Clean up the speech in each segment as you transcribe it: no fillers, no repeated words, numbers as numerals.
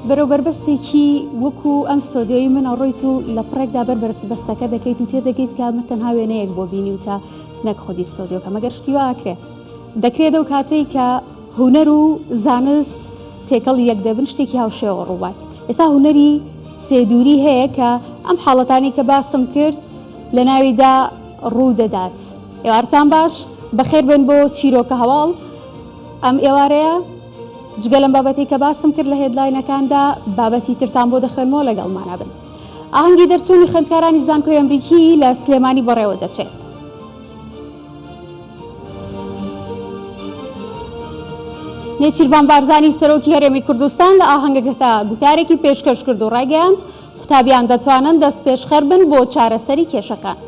بەرەوبەربەستێکی وەکو ئەم سۆدیۆی من ئەڕۆیت و لە پڕێکدا بەربەستەکە دەکەیت و تێدەگەیت کە من تەنها وێنەیەک بۆ بینی و تا نەک خۆدی سۆدیۆکە مەگەر شتیوە ئاکرێ دەکرێت ئەو کاتەی کە هونەر و زانست تێکەڵ یەک دەبن شتێکی هاوشێوە ڕووبات. ئێستا هونەری سێدووری هەیە کە ئەم حاڵەتانی کە باسم کرد لە ناویدا ڕوو دەدات. ئێوارتان باش بەخێر بن بۆ چیرۆکە هەواڵ ئەم ئێوارەیە جگە لەم بابەتی کە باسم کرد لە هێدلاینەکاندا بابەتی ترتان بۆ دەخوێنمەوە لەگەڵمانە بن. ئاهەنگی دەرچوونی خوێندکارانی زانکۆی ئەمریکی لە سلێمانی بەڕێوە دەچێت. نێچیروان بارزانی سەرۆکی هەرێمی کوردستان لە ئاهەنگەکەدا گوتارێکی پێشکەش کرد و ڕاگەیاند قوتابیان دەتوانن دەست پێشخەر بن بۆ چارەسەری کێشەکان.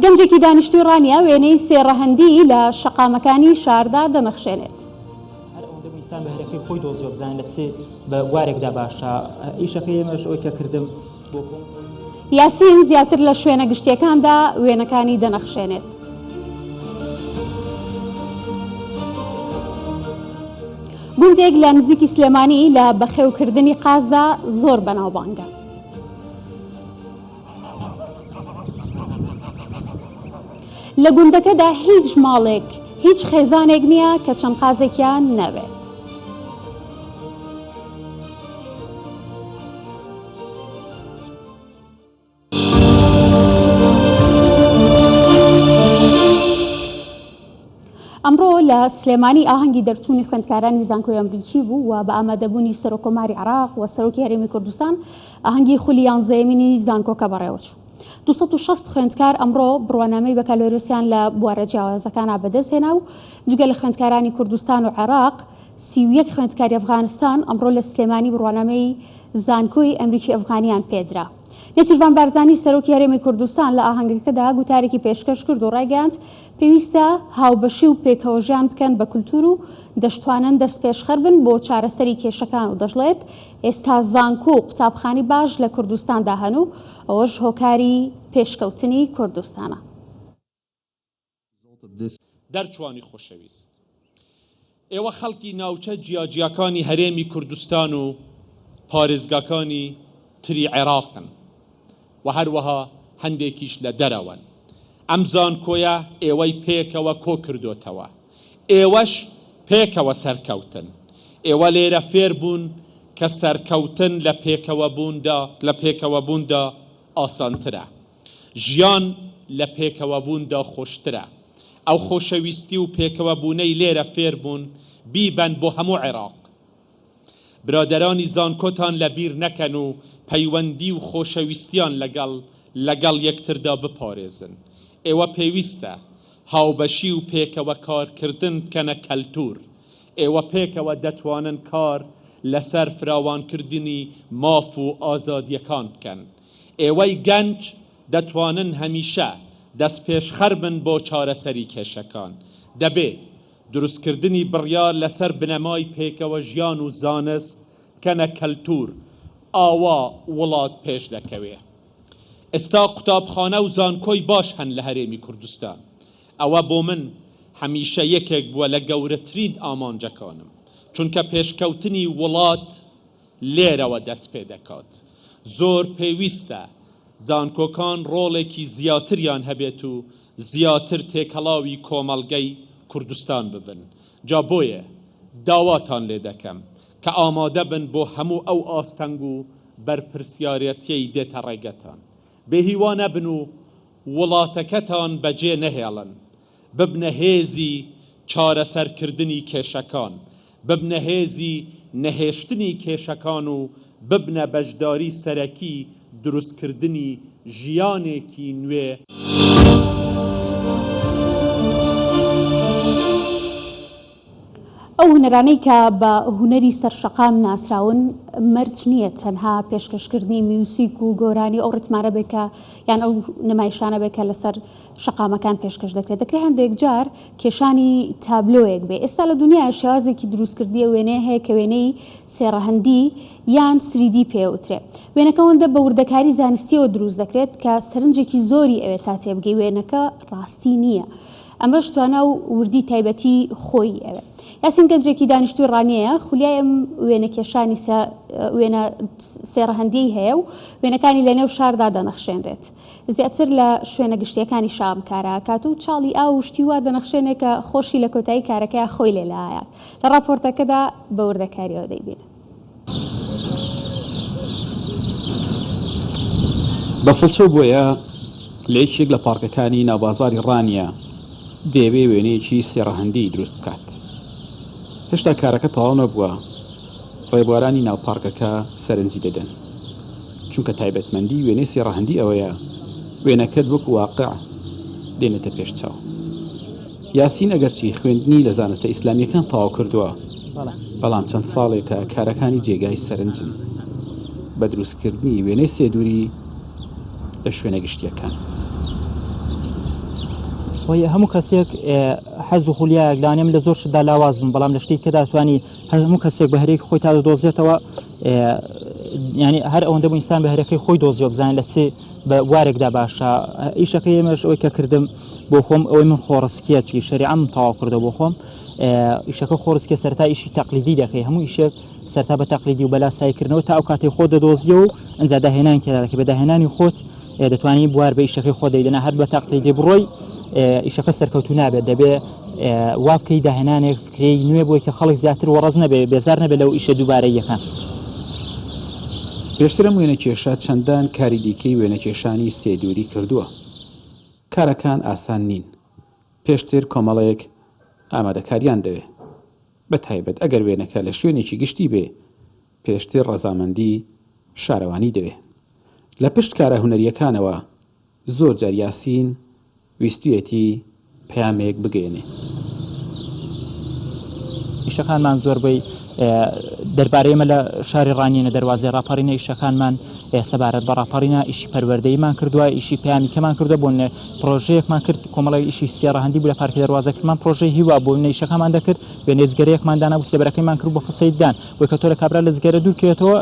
گەنجێکی دانیشتووی ڕانیا وێنەی سێڕەهەندی لە شەقامەکانی شاردا دەنەخشێنێت. هەر ئەوەندە ویستان بە هەرەکەی خۆی دۆزیۆ بزانێت لە سێ بە وارێکدا باشە ئیشەکەی ئێمەش ئەوەی کە کردم بۆ خۆم. یاسین زیاتر لە شوێنە گشتیەکاندا وێنەکانی دەنەخشێنێت. گوندێک لە نزیکی سلێمانی لە بەخێوکردنی قازدا زۆر بەناوبانگە. لە گوندەکەدا هیچ ماڵێک هیچ خێزانێک نییە کە چەند قازێکیان نەبێت. ئەمڕۆ لە سلێمانی ئاهەنگی دەرچوونی خوێندکارانی زانکۆی ئەمریکی بوو و بە ئامادەبوونی سەرۆکۆماری عێراق و سەرۆکی هەرێمی کوردستان ئاهەنگی خولی 11مینی زانکۆکە بەڕێوەچوو. 260 خوێندکار ئەمڕۆ بڕوانامەی بەکالۆرۆسیان لە بوارە جیاوازەکانە بەدەستهێنا و جگە لە خوێندکارانی کوردستان و عێراق 31 خوێندکاری ئەفغانستان ئەمڕۆ لە سلێمانی بڕوانامەی زانکۆی ئەمریکی ئەفغانیان پێدرا. نێچیروان بارزانی سەرۆکی هەرێمی کوردستان لە ئاهەنگەکەدا گوتارێکی پێشکەش کرد و ڕاگەیاند پێویستە هاوبەشی و پێکەوەژیان بکەن بە کولتور و دەشتوانن دەست پێشخەر بن بۆ چارەسەری کێشەکان و دەژڵێت ئێستا زانکۆ و قوتابخانی باش لە کوردستاندا هەن و ئەوەش هۆکاری پێشکەوتنی کوردستانە. دەرچوانی خۆشەویست ئێوە خەڵکی ناوچە جیاجیاکانی هەرێمی کوردستان و پارێزگاکانی تری عێراقن و هەروەها هەندێکیش لە دەرەوەن. ئەم زانکۆیە ئێوەی پێکەوە کۆ کردوتەوە، ئێوەش پێکەوە سەرکەوتن. ئێوە لێرە فێر بوون کە سەرکەوتن لە پێکەوەبووندا ئاسانترە، ژیان لە پێکەوەبووندا خۆشترە. ئەو خۆشەویستی و پێکەوەبوونەی لێرە فێر بوون بیبەن بۆ هەموو عێراق. برادەرانی زانکۆتان لەبیر نەکەن و پەیوەندی و خۆشەویستیان لەگەڵ یەکتردا بپارێزن. ئێوە پێویستە هاوبەشی و پێکەوە کارکردن بکەنە کەلتور. ئێوە پێکەوە دەتوانن کار لەسەر فراوانکردنی ماف و ئازادیەکان بکەن. ئێوەی گەنج دەتوانن هەمیشە دەست پێشخەر بن بۆ چارەسەری کێشەکان. دەبێت دروستکردنی بڕیار لەسەر بنەمای پێکەوە ژیان و زانست بکەنە کەلتور. ئاوا وڵات پێش دەکەوێ. ئێستا قوتابخانە و زانکۆی باش هەن لە هەرێمی کوردستان. ئەوە بۆ من هەمیشە یەکێک بووە لە گەورەترین ئامانجەکانم، چونکە پێشکەوتنی وڵات لێرەوە دەست پێ دەکات. زۆر پێویستە زانکۆکان ڕۆڵێکی زیاتریان هەبێت و زیاتر تێکەڵاوی کۆمەڵگەی کوردستان ببن. جا بۆیە داواتان لێ دەکەم کە ئامادە بن بۆ هەموو ئەو ئاستەنگ و بەرپرسیارەتیەی دێتە ڕێگەتان. بێهیوانە بن و وڵاتەکەتان بەجێ نەهێڵن، ببنە هێزی چارەسەرکردنی کێشەکان، ببنە هێزی نەهێشتنی کێشەکان و ببنە بەشداری سەرەکی دروستکردنی ژیانێکی نوێ. ئەو هونەرانەی کە بە هونەری سەرشەقام ناسراون مەرج نییە تەنها پێشکەشکردنی میوسیک و گۆرانی ئەو ڕتمارە بێکە یان ئەو نمایشانە بێکە لەسەر شەقامەکان پێشکەش دەکرێت. دەکرێت هەندێک جار کێشانی تابلۆیەک بێ. ئێستا لە دنیای شێوازێکی دروستکردی وێنەیە هەیە کە وێنەی سێڕەهەندی یان 3D پێوترێ. وێنەکەەوەندە بە وردەکاری زانستیەوە دروست دەکرێت کە سەرنجێکی زۆری ئەوێت تا تێبگەی وێنەکە ڕاستی نییە. ئەمەش توانە و وردی تایبەتی خۆی ئەوێ. یاسین گەنجێکی دانیشتوی ڕانیەیە خولیایم وێنەکێشانی وێنە سێڕەهەندی هەیە و وێنەکانی لە نێو شاردا دەنەخشێنرێت. زیاتر لە شوێنە گشتیەکانی شام کاراکات و چاڵی ئاو شتی وا دەنەخشێنێک کە خۆشی لە کۆتایی کارەکە خۆی لێلایە. لە راپۆرتەکەدا بە وردەکاریەوە دەیبینێت. بەفڵچە بۆیە لە یەکێک لە پارکەکانی ناوبازاری ڕانیە دەیەوێ وێنەیەکی سێڕەهەندی دروست بکات. هێشتا کارەکە تەواو نەبووە، ڕێبوارانی ناوپارکەکە سەرنجی دەدەن، چونکە تایبەتمەندی وێنەی سێڕەهەندی ئەوەیە وێنەکەت وەکو واقع دێنێتە پێش چاو. یاسین ئەگەرچی خوێندنی لە زانستە ئیسلامیەکان تەواو کردووە، بەڵام چەند ساڵێکە کارەکانی جێگای سەرنجن بە دروستکردنی وێنەی سێدووری لە شوێنە گشتیەکان. هەموو کەسێک حەز و خولیایەک لانێم لە زۆر شتدا لاواز بن، بەڵام لە شتێک کە داتوانی هەموو کەسێک بە هەرێکی خۆی تا دۆزێتەوە، ینی هەر ئەوەندە بوو ئینسان بە هەرەکەی خۆی دۆزیۆ بزانێت لە چێ بە وارێکدا باشە. ئیشەکە ئێمەش ئەوەی کە کردم بۆ خۆم ئەوەی من خۆڕسکیەتی شەریعەم تەواو کردە بۆ خۆم. ئیشەکە خۆڕسکە سەرتا ئیشی تەقلیدی دەکەی، هەموو ئیشێک سەرتا بە تەقلیدی و بەلا سایکردنەوە تا ئەو کاتەی خۆ دەدۆزیە و ئەنجا داهێنان کێدا دەکەی. بە داهێنانی خۆت دەتوانی بوار بە ئیشەکەی خۆ دەیدەنا. هەر بە تەقلیدی بڕۆی ئیشەکە سەرکەوتو نابێت، دەبێ وا بکەی داهێنانێک فکرەی نوێ بۆی کە خەڵک زیاتر وەڕەز نەبێ، بێزار نەبێت لەو ئیشە دووبارەی یەکان. پێشترم وێنەکێشە چەندان کاری دیکەی وێنەکێشانی سێدووری کردووە. کارەکان ئاسان نین، پێشتر کۆمەڵەیەک ئامادەکاریان دەوێ، بە تایبەت ئەگەر وێنەکە لە شوێنێکی گشتی بێ پێشتر ڕەزامەندی شارەوانی دەوێ. لە پشت کارە هونەریەکانەوە زۆر جار یاسین ویستویەتی پەیامێک بگەێنێ. ئیشەکانمان زۆربەی دەربارەیەمە لە شاری ڕانینە دەواازی ڕاپەڕینە ئیشەکانمان سەبارەت بە ڕاپەڕینە ئیشی پەروەردەیمان کردووە، ئیشی پەیامی کەمان کردو بۆ پرۆژەیەکمان کرد کۆمەڵی ئیشی سێڕەهەندی بوو لە پارکی دەواازەکەمان پرۆژەی هیوا بۆ ئیشەکەمان دەکرد وێنێزگەرەیەکمان دانا بوو سێبەرەکەیمان کرد بۆ فچەیدان بۆی کە تۆ لە کابرا لە زگەرە دوورکێتەوە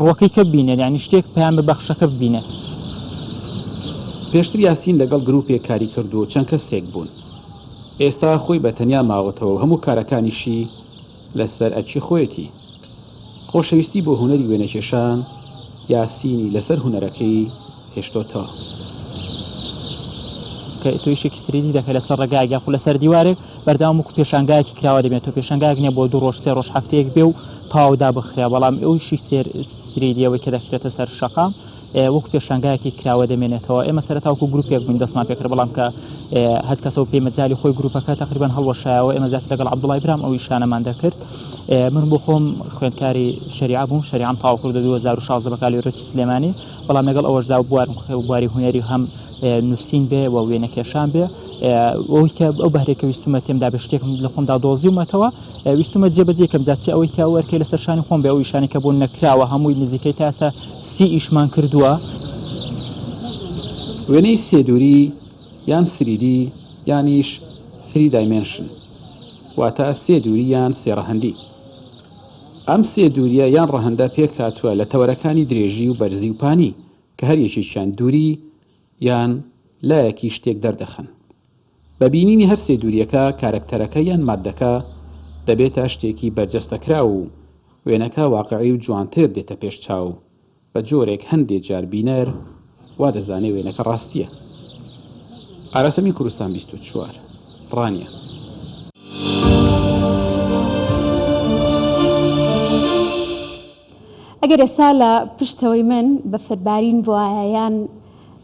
ڕۆکەی کە ببینێت، یعنی شتێک پەیام بەخشەکە ببینێت. پێشتر یاسین لەگەڵ گروپێک کاری کردو و چەند کەسێک بوون. ئێستا خۆی بە تەنیا ماوەتەوە هەموو کارەکانیشی لەسەر ئەرکی خۆیەتی. خۆشەویستی بۆ هونەری وێنەکێشان یاسینی لەسەر هونەرەکەی هێشتۆتەوە. کە تویشێکی سریدی دەکەی لەسەر ڕێگایەک یاخو لەسەر دیوارێک بەردەوام وەکو پێشانگایەکی کراوە دەبێت. تۆ پێشانگایەک نییە بۆ 2 ڕۆژ 3 ڕۆژ هەفتەیەک بێ و تاودا بخرێ، بەڵام ئەویشی سریدیەوەی کە دەکرێتە سەر شەقام وەکو پێشانگایەکی کراوە دەمێنێتەوە. ئێمە سەرەتاوکو گروپێک بووین دەستمان پێکرد، بەڵام کە هەست کەسەوە پێی مەجای خۆی گروپەکە تقریبان هەڵوەشایەوە. ئێمە زیاتر لەگەڵ عەبدوڵڵای برام ئەو ئیشانەمان دەکرد. من بۆ خۆم خوێندکاری شەریعە بووم، شەریعەم تەواو کردە 2016 بە کالیۆرەسی سلێمانی، بەڵام لەگەڵ ئەوەشدا بواری هونەری هەم نووسین بێ و وێنەکێشان بێ. ئەوەی کە ئەو بەهرێکە ویستمە تێمدا بە شتێکم لە خۆمدا دۆزیومەتەوە، ویستمە جێبەجێکەم جاچی ئەوەی کە وەرکەی لەسەر شانی خۆم بێ، ئەو ئیشانی کە بوون نەکراوە هەمووی نزیکەی تا ئێستا 30 ئیشمان کردووە. وێنەی سێدووری یان سریدی یانیش 3 دایمێنشن واتە سێدووری یان سێڕەهەندی. ئەم سێدووریە یان ڕەهەندە پێک هاتووە لە تەوەرەکانی درێژی و بەرزی و پانی کە هەر یەکێکیان دووری یان لایەکی شتێک دەردەخەن. بە بینینی هەر سێدووریەکە کارکتەرەکە یان مادەکە دەبێتە شتێکی بەرجەستەکرا و وێنەکە واقعی و جوانتر دێتە پێش چاو. بە جۆرێک هەندێک جار بینەر وا دەزانێ وێنەکە ڕاستیە. ئاراسەمی کوردستان 24 ڕانیە. ئەگەر ئێستا لە پشتەوەی من بە فەربارین بووایە یان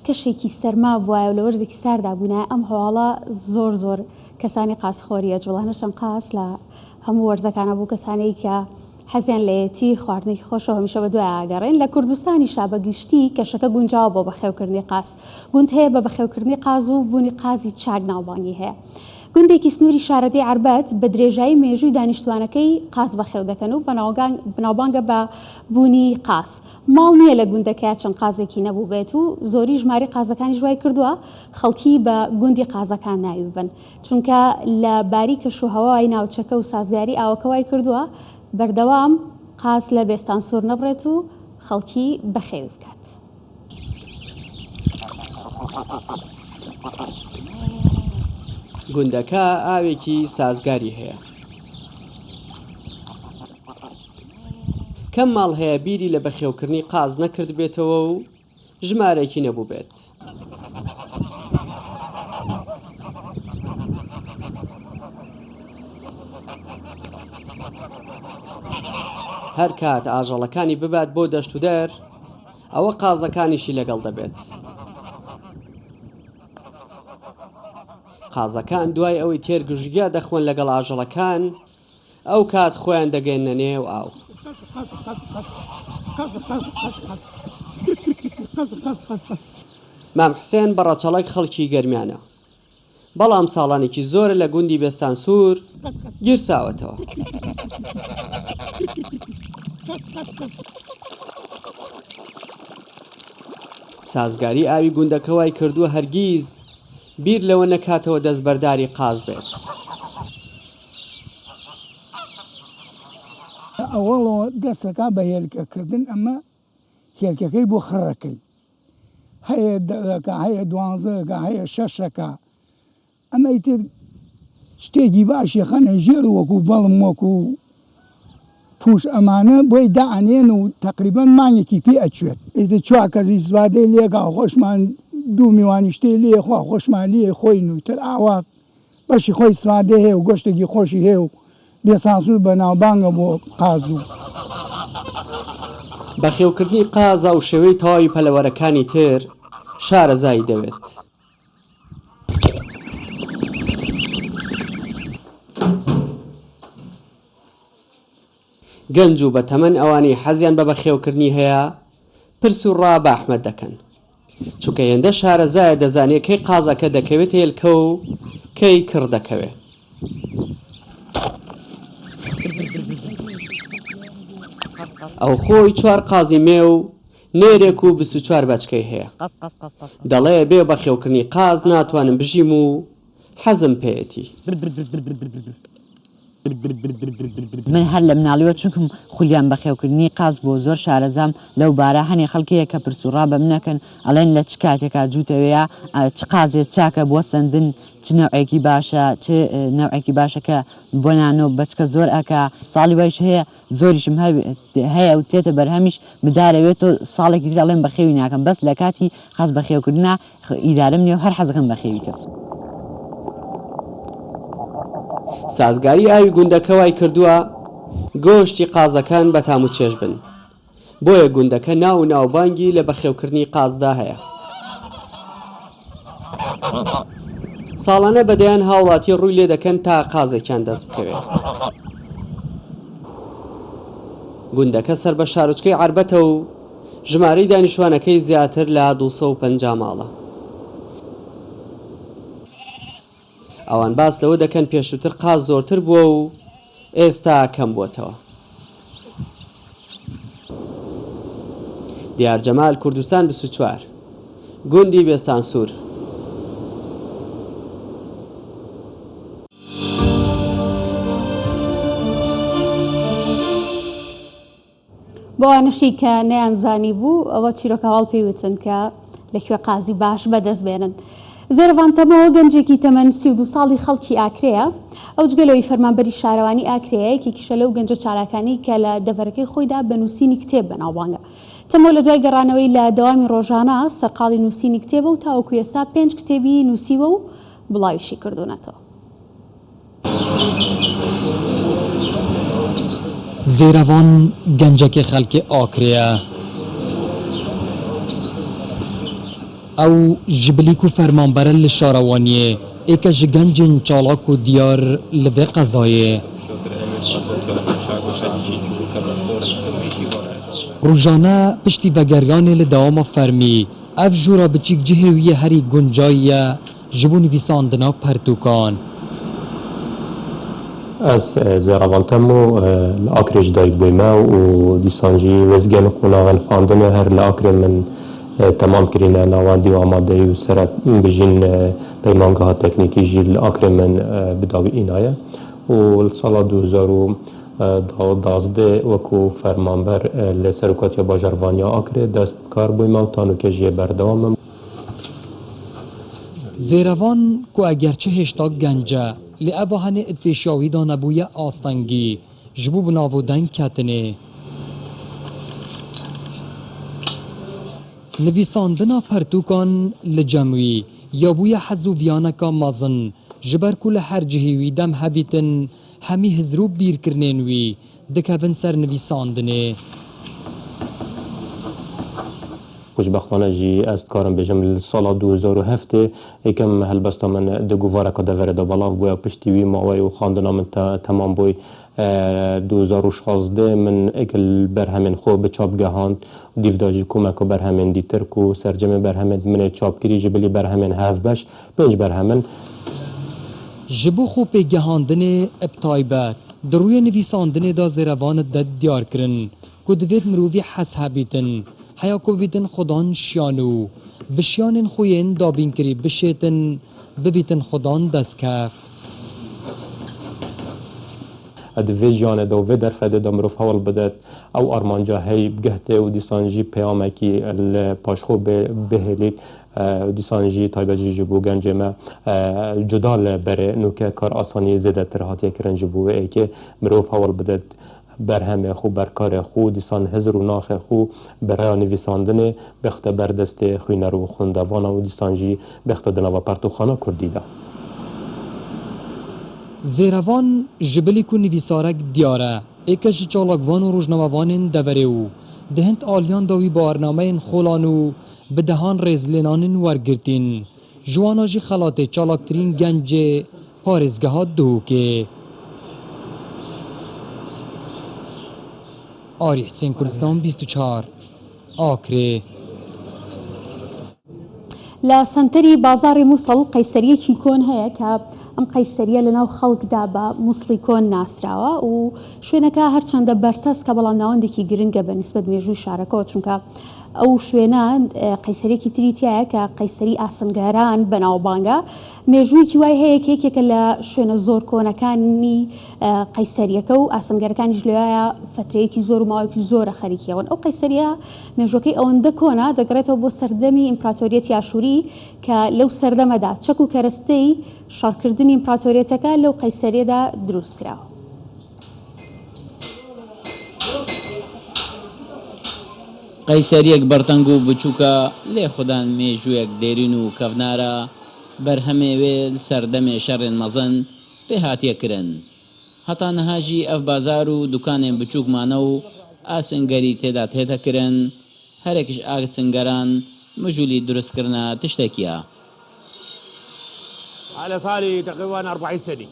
کەشێکی سەرما بووایە و لە وەرزێکی ساردا بوونایە ئەم هەواڵە زۆر کەسانی قاسخۆریە جوڵانە چەند قاس لە هەموو وەرزەکانە بوو کەسانەی کە حەزیان لەیەتی خواردنێکی خۆشەوە هەمیشە بە دوای ئاگەڕێن. لە کوردستانی شابەگشتی کەشەکە گونجاوە بۆ بەخێوکردنی قاس. گوند هەیە بە بەخێوکردنی قاز و بوونی قازی چاک ناوبانگی هەیە. گوندێکی سنووری شارەتی عربەت بە درێژایی مێژووی دانیشتوانەکەی قاز بەخێو دەکەن و بەناوبانگە بە بوونی قاس. ماڵ نییە لە گوندەکەی چەند قازێکی نەبوو بێت و زۆری ژماری قازەکانی ژوای کردووە خەڵکی بە گوندی قازەکان ناوی بن، چونکە لە باریکەش و هەوای ناوچەکە و سازگاری ئاوەکەوای کردووە بەردەوام قاز لە بێستان سوور نەبڕێت و خەڵکی بەخێوی بکات. گوندەکە ئاوێکی سازگاری هەیە. کەم ماڵ هەیە بیری لە بەخێوکردنی قاز نەکرد بێتەوە و ژمارێکی نەبوو بێت. هەر کات ئاژەڵەکانی ببات بۆ دەشت و دەر، ئەوە قازەکانیشی لەگەڵ دەبێت. قازەکان دوای ئەوەی تێرگژگیا دەخۆن لەگەڵ ئاژەڵەکان، ئەو کات خۆیان دەگەێنە نێو ئاو. مام حسێن بەڕەچەڵێک خەڵکی گەرمیانە، بەڵام ساڵانێکی زۆرە لە گوندی بێستان سوور گیرساوەتەوە. سازگاری ئاوی گوندەکەوای کردووە هەرگیز بیر لەوە نەکاتەوە دەستبەرداری قاز بێت. ئەوەڵەوە دەستەکە بە هێلکەکردن، ئەمە هێلکەکەی بۆ خڕەکەی هەیە، دەکە هەیە، 12 هەیە، 6 ئەمە ئیتر شتێکی باشی خەنە ژێر وەکو بەڵم وەکو پوش ئەمانە بۆی داعانێن و تقریبان مانگێکی پێ ئەچوێت. ئیتر چواکەزی سوادەی لێگا خۆشمان دوو میوانی شتێ لێخوا خۆشمان لێ خۆی نوتر ئاوا بەشی خۆی سوادێ هەیە و گۆشتێکی خۆشی هەیە و بێسانسوور بە ناوبانگە بۆ قاز و بەخێوکردنی قازە و شێوەی تەواوی پەلەوەرەکانی تر شارەزایی دەوێت. گەنج و بەتەمەن ئەوانی حەزیان بە بەخێوکردنی هەیە پرس و ڕا بە ئەحمەد دەکەن، چونکە هێندە شارەزایە دەزانێت کەی قازەکە دەکەوێت هێلکە و کەی کڕ دەکەوێت. ئەو خۆی 4 قازی مێ و نێرێک و 24 بەچکەی هەیە. دەڵێ بێ بەخێوکردنی قاز ناتوانم بژیم و حەزم پێیەتی. من هەر لە مناڵیوە چونکم خولیان بەخێوکردنی قاز بۆ زۆر شارەزام لەو بارە هەنێ خەڵکەیە کە پرسوڕا بە منەکەن ئەڵێن لە چ کاتێکا جووتەوەیە چ قازێت چاکە بۆ سندن، چ نەوعێکی باشە، چ نەوعێکی باشەکە بۆ نانۆ بەچکە زۆر ئەکا. ساڵی وایش هەیە زۆریشم هەیە و تێتە بەرهەمیش بدارەوێت و ساڵێکی تر ئەڵێن بەخێوی ناکەم، بەس لە کاتی خاز بەخێوکردنا ئیدارەم نیە و هەر حەزەکەم بەخێویکە. سازگاری ئاوی گوندەکەوای کردووە گۆشتی قازەکان بە تام و چێژ بن، بۆیە گوندەکە ناو و ناوبانگی لە بەخێوکردنی قازدا هەیە. ساڵانە بەدەیان هاوڵاتی ڕووی لێ دەکەن تا قازێکیان دەست بکەوێت. گوندەکە سەر بە شارۆچکەی عربەتە و ژمارەی دانیشتوانەکەی زیاتر لە 250 ماڵە. ئەوان باس لەوە دەکەن پێشووتر قاز زۆرتر بووە و ئێستا کەم بووەتەوە. دیارجەمال کوردستان 24 گوندی بێستان سوور. بۆ ئەوانەشی کە نەیانزانی بوو ئەوە چیرۆکە هەواڵ پێوتن کە لەکوێ قازی باش بەدەست بێنن. زێرەڤانتەمەوە گەنجێکی تەمەن 32 ساڵی خەڵکی ئاکرەیە، ئەو جگەلەوەی فەرمانبەری شارەوانی ئاکرەیە یەکێکیشە لەو گەنجە چالاکانی کە لە دەڤەرەکەی خۆیدا بە نووسینی کتێب بەناوبانگە. تەمەوە لە دوای گەڕانەوەی لە دەوامی ڕۆژانە سەرقاڵی نووسینی کتێبە و تاوەکو ئێستا 5 کتێبی نووسیوە و بڵاویشی کردوونەتەوە. زێرەڤان گەنجێکی خەڵکی ئاکرەیە، ئەو ژبلیک و فەرمانبەرە لە شارەوانیە ئێکە ji گەنجên çalak û diyar li vê qezayê. Rojane piştî vegeryanê li dewama fermî ev jûra biçîk cihê wî herî guncayî ye ji bo nivîsandina pertûkan. Ez zêrevantem û li Akrê ji dayîk bûyme û dîsan jî wezgehên qûnaxên xwandinê her li Akrê min تمام کرینه ناوندی و آمادهی و سرت بجین پیمانگاه تکنیکی جیل آکر من بداوی اینایه و سال 2012 وکو فرمانبر لسرکاتی باجروانی آکر دست کار بویم و تانو که جیه بردوام. زێرەوان کو ئەگەرچە هێشتا گەنجە لێ ئەڤە هەنێ ئەتپێشیاویدا نەبوویە ئاستەنگی ji bo bi navodeng ketinê. Nivîsandina pertûkan li cem wî ya bûye hez û viyaneka mezin ji ber ku li her cihê wî dem hebîtin hemî hizrû bîrkirinên wî dikevin ser nivîsandinê. خوشبختانه جی از کارم بجم سال 2007 یکم هلبستا من د گوارکا دور دا بلاف بویا پشتی وی ماوی و خواندنا من تمام بوی 2016 من اکل برهمن خو به چاپ گهاند دیو داجی کمک و برهمن دیتر کو سرجمه برهمن من چاپ کری جبلی برهمن هف بش پنج برهمن جبو خو پی گهاندن ابتایبت دروی نویساندن دا زیروان دد دیار کرن کو دوید مرووی حس هبیتن حیا کو بیتن خودان شیانو بشیانن خوین دابین کری بشیتن ببیتن خودان دست کفت ادوی جانه دو و در فده دم رف حوال بدت او ارمانجا هی بگهته و دیسانجی پیامکی پاشخو بهلید دیسانجی تایبجی جبو گنج ما جدال بره نوکه کار آسانی زده ترهاتی کرن جبو ای که مروف حوال بدت برهم خو برکار خو دیسان هزر و ناخ خو برای نویساندن بخت بردست خوینه رو خوندوان و دیسانجی بخت دنوا پرتوخانه کردیده زیروان جبلی کو نویسارک دیاره ایکش چالاکوان و روزنامه‌وان دوره او دهند آلیان داوی بارنامه خولانو به دهان رزلینان ورگرتین جواناجی خلات چالاکترین گنج پارزگاه دو که آری حسین کردستان 24 آکره لە سنتەری بازاری مووسڵ قەیسەریەکی کۆن هەیە کە ئەم قەیسەریە لەناو خەڵکدا بە مووسڵی کۆن ناسراوە و شوێنەکە هەرچەندە بەرتەس کە بەڵام ناوەندێکی گرنگە بە نیسبەت مێژووی شارەکەەوە چونکە ئەو شوێنە قەیسەرێکی تریتیایە کە قەیسەری ئاسنگاران بەناوبانگە مێژوویکی وای هەیە کێکێکە لە شوێنە زۆر کۆنەکانی قەیسەریەکە و ئاسنگەرەکانیش لێوایە فترەیەکی زۆر و ماوەیەکی زۆرە خەریکیەوەن ئەو قەیسەریە مێژوەکەی ئەوەندە کۆنا دەگرێتەوە بۆ سەردەمی ئیمپراتۆریەتی ئاشووری کە لەو سەردەمەدا چەک و کەرەستەی شارکردنی ئیمپراتۆریەتەکە لەو قەیسەریەدا دروست کراوە. قەیسەریەک بەرتەنگ و بچووکە لێ خوددان مێژوویەک دێرین و کەڤنارە بەرهەمێوێ سەردەمێ شەڕێن مەزن پێ هاتیەکردن هەتا نەهاژی ئەف بازار و دوکانێن بچووکمانە و ئاسنگەری تێدا تێدەکردن هەرێکش ئاسنگەران مژوولی دروستکردنە تشتێکیە. أنا صاري تقريبا 40 سنة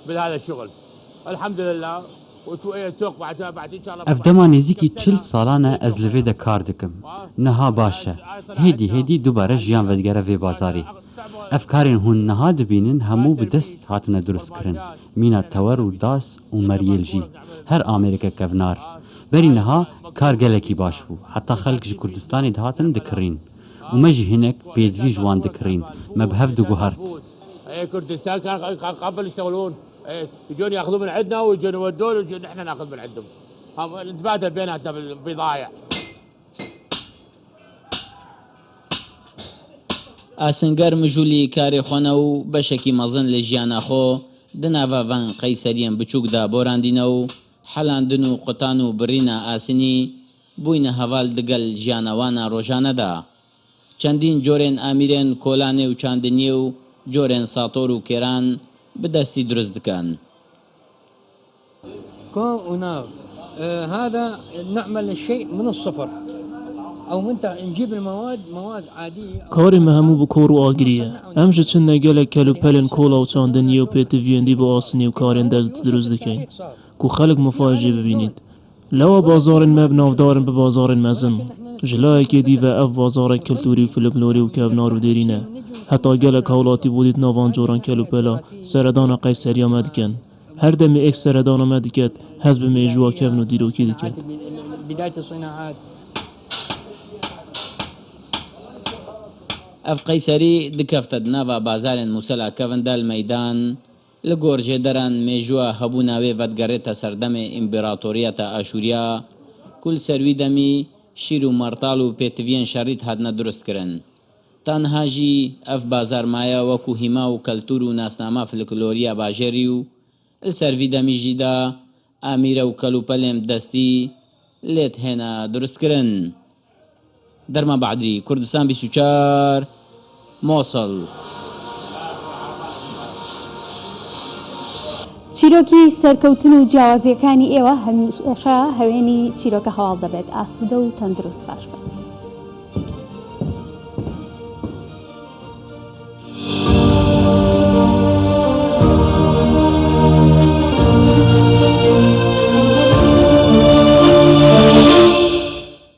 بهذا الشغل الحمد لله وشوية سوق بعد إن شاء الله. ئەفدەما نزیکی 40 ساڵانە ئەز لەوێدا کار دکم نەها باشە هێدی دووبارە ژیان vediگەرە vê bazarê ئەفکارên hûn niha dibînin hemû bi dest hatine durustkirin mîna tewer û das û meryêl jî her Amerîka kevnar berî niha kar gelekî baş bû heta xelk ji Kurdistanê dihatin dikirîn û me jî hinek pêdivî ji wan dikirîn me bi hev diguhart. كردستان كان قبل يشتغلون يجون ياخذون من عندنا ويجون يودون ويجون احنا ناخذ من عندهم نتبادل بيناتنا بالبضائع. ئاسنگەر مژوولی کارێ خۆنە و بەشێکی مەزن لە ژیانە خۆ دناڤڤان قەیسەریان بچووکدا بۆراندینە و حەلاندن و قوتان و بڕینە ئاسنی بووینە هەواڵ دگەل ژیانەوانە ڕۆژانەدا چەندین جۆرێن ئامیرێن کۆلانێ و چاندنیە و جۆرێن ساتۆر و کێران بدەستی دروست دکەن. هذا نعمل الشيء من الصفر أو من نجيب المواد عادية. کاری مهمو بو کور و آگریه. امجا چند نگلک کلو پلن کولا و چاندنی و پیت ویندی با آسنی و کارین دروست دکن. کو خلق مفاجئه ببینید. لوا بازار مب نافدارن به بازار مزن. جلای که دی و اف بازار کلتوری و فلکلوری و کبنار و دیرینه. حتی گلک حولاتی بودید نوان جوران کلو پلا سردان قیصری آمد کن. هر دم ایک سردان آمد کد حزب میجوا کبن و دیروکی دکد. بداية الصناعات. ئەف قەیسەری دکەفتە ناوە بازارێن مووسەلا کەڤندا مەدان لە گۆرجێ دەران مێژووە هەبوو ناوێ ڤەتگەڕێتە سەردەمێ ئیمپێراتۆریەتە ئاشوریا کول سەروی دەمی شیر و مەرتاڵ و پێتڤیان شەڕیت هاتنە دروستکردن تەنهاژی ئەف بازارمایە وەکو هیما و کەلتور و ناسنامە فلکلۆریە باژێری و سەروی دەمیژیدا ئامیرە و کەلوپەلێم دەستی لێت هێنا دروستکردن. دەرمان بەعدی کوردستان 24 مۆسڵ. چیرۆکی سەرکەوتن و جیاوازیەکانی ئێوە هەمیشە هەوێنی چیرۆکە هەواڵ دەبێت. ئاسوودە و تەندروست باش بن.